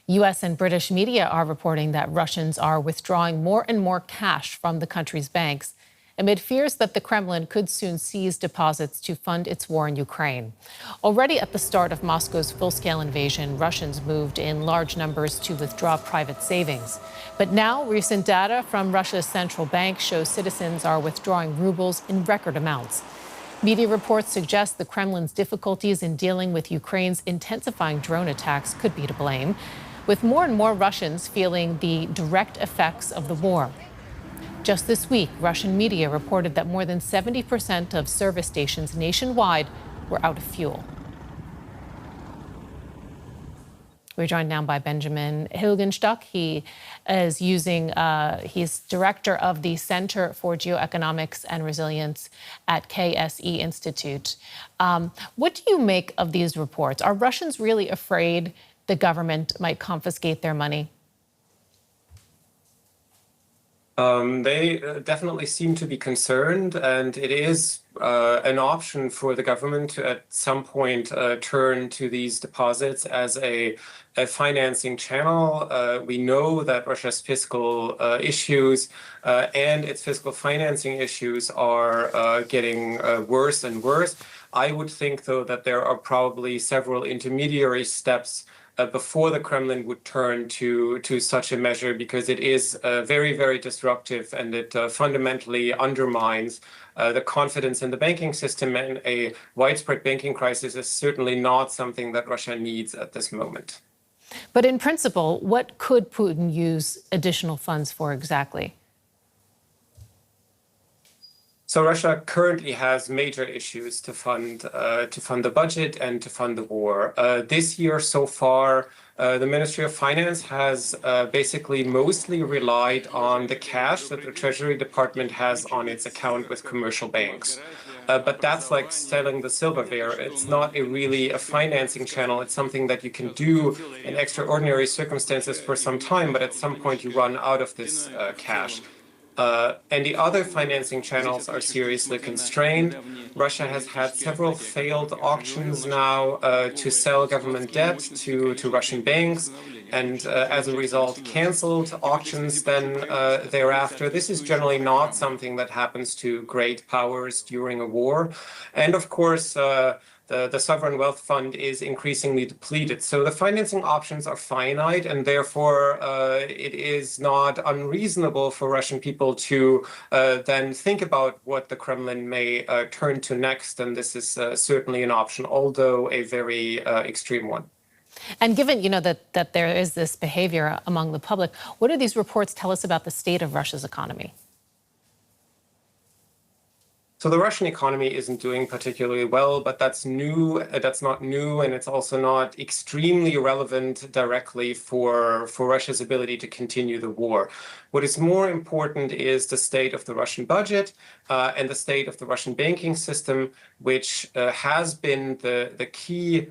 U.S. and British media are reporting that Russians are withdrawing more and more cash from the country's banks amid fears that the Kremlin could soon seize deposits to fund its war in Ukraine. Already at the start of Moscow's full-scale invasion, Russians moved in large numbers to withdraw private savings. But now, recent data from Russia's central bank shows citizens are withdrawing rubles in record amounts. Media reports suggest the Kremlin's difficulties in dealing with Ukraine's intensifying drone attacks could be to blame, with more and more Russians feeling the direct effects of the war. Just this week, Russian media reported that more than 70% of service stations nationwide were out of fuel. We're joined now by Benjamin Hilgenstock. He is he's director of the Center for Geoeconomics and Resilience at KSE Institute. What do you make of these reports? Are Russians really afraid the government might confiscate their money? They definitely seem to be concerned, and it is an option for the government to at some point turn to these deposits as a financing channel. We know that Russia's fiscal issues and its fiscal financing issues are getting worse and worse. I would think, though, that there are probably several intermediary steps before the Kremlin would turn to such a measure, because it is very, very disruptive, and it fundamentally undermines the confidence in the banking system, and a widespread banking crisis is certainly not something that Russia needs at this moment. But in principle, what could Putin use additional funds for exactly? So Russia currently has major issues to fund the budget and to fund the war. This year so far, the Ministry of Finance has basically mostly relied on the cash that the Treasury Department has on its account with commercial banks. But that's like selling the silverware. It's not really a financing channel. It's something that you can do in extraordinary circumstances for some time, but at some point you run out of this cash. And the other financing channels are seriously constrained. Russia has had several failed auctions now to sell government debt to Russian banks, and as a result, canceled auctions then thereafter. This is generally not something that happens to great powers during a war. And of course, the sovereign wealth fund is increasingly depleted. So the financing options are finite, and therefore it is not unreasonable for Russian people to then think about what the Kremlin may turn to next. And this is certainly an option, although a very extreme one. And given, that there is this behavior among the public, what do these reports tell us about the state of Russia's economy? So the Russian economy isn't doing particularly well, but that's new. That's not new, and it's also not extremely relevant directly for Russia's ability to continue the war. What is more important is the state of the Russian budget and the state of the Russian banking system, which has been the key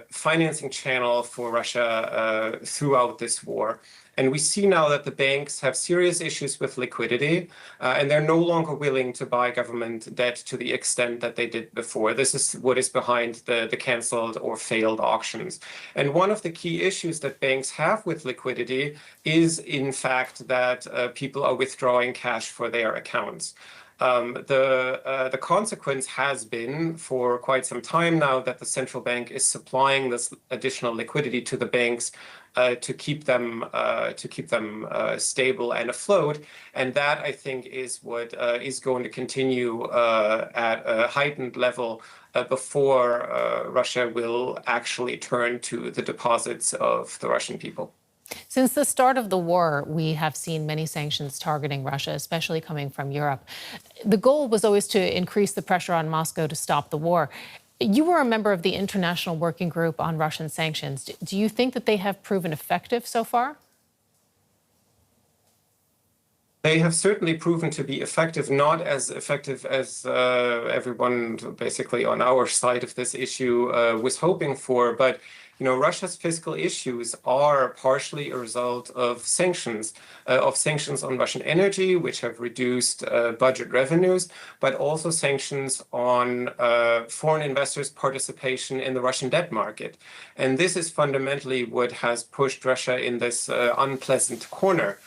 financing channel for Russia throughout this war. And we see now that the banks have serious issues with liquidity, and they're no longer willing to buy government debt to the extent that they did before. This is what is behind the canceled or failed auctions. And one of the key issues that banks have with liquidity is, in fact, that people are withdrawing cash for their accounts. The consequence has been for quite some time now that the central bank is supplying this additional liquidity to the banks to keep them stable and afloat, and that, I think, is what is going to continue at a heightened level before Russia will actually turn to the deposits of the Russian people. Since the start of the war, we have seen many sanctions targeting Russia, especially coming from Europe. The goal was always to increase the pressure on Moscow to stop the war. You were a member of the International Working Group on Russian sanctions. Do you think that they have proven effective so far? They have certainly proven to be effective, not as effective as everyone basically on our side of this issue was hoping for, but Russia's fiscal issues are partially a result of sanctions on Russian energy, which have reduced budget revenues, but also sanctions on foreign investors' participation in the Russian debt market. And this is fundamentally what has pushed Russia in this unpleasant corner,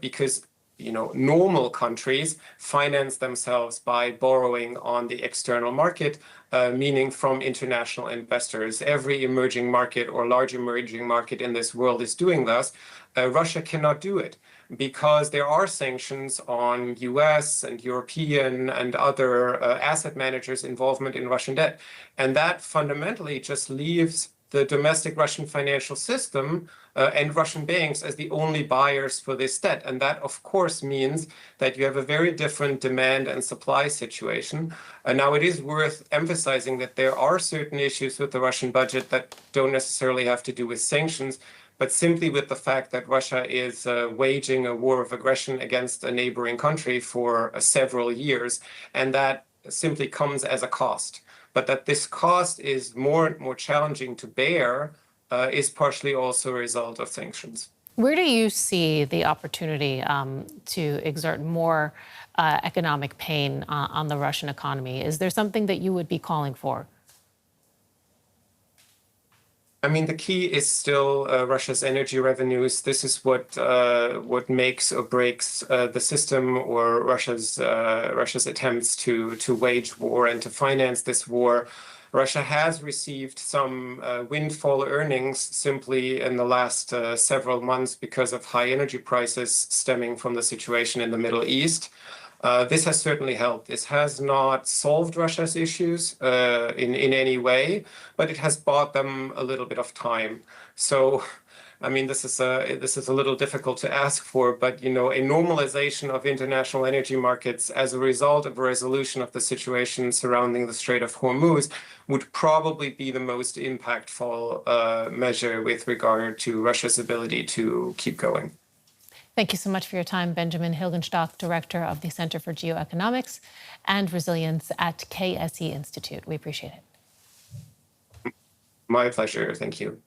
because normal countries finance themselves by borrowing on the external market, meaning from international investors. Every emerging market or large emerging market in this world is doing thus. Russia cannot do it because there are sanctions on US and European and other asset managers' involvement in Russian debt. And that fundamentally just leaves the domestic Russian financial system and Russian banks as the only buyers for this debt. And that, of course, means that you have a very different demand and supply situation. Now, it is worth emphasizing that there are certain issues with the Russian budget that don't necessarily have to do with sanctions, but simply with the fact that Russia is waging a war of aggression against a neighboring country for several years, and that simply comes as a cost. But that this cost is more and more challenging to bear is partially also a result of sanctions. Where do you see the opportunity to exert more economic pain on the Russian economy? Is there something that you would be calling for? I mean, the key is still Russia's energy revenues. This is what makes or breaks the system, or Russia's attempts to wage war and to finance this war. Russia has received some windfall earnings simply in the last several months because of high energy prices stemming from the situation in the Middle East. This has certainly helped. This has not solved Russia's issues in any way, but it has bought them a little bit of time. So, I mean, this is a little difficult to ask for, but a normalization of international energy markets as a result of a resolution of the situation surrounding the Strait of Hormuz would probably be the most impactful measure with regard to Russia's ability to keep going. Thank you so much for your time, Benjamin Hilgenstock, Director of the Center for Geoeconomics and Resilience at KSE Institute. We appreciate it. My pleasure. Thank you.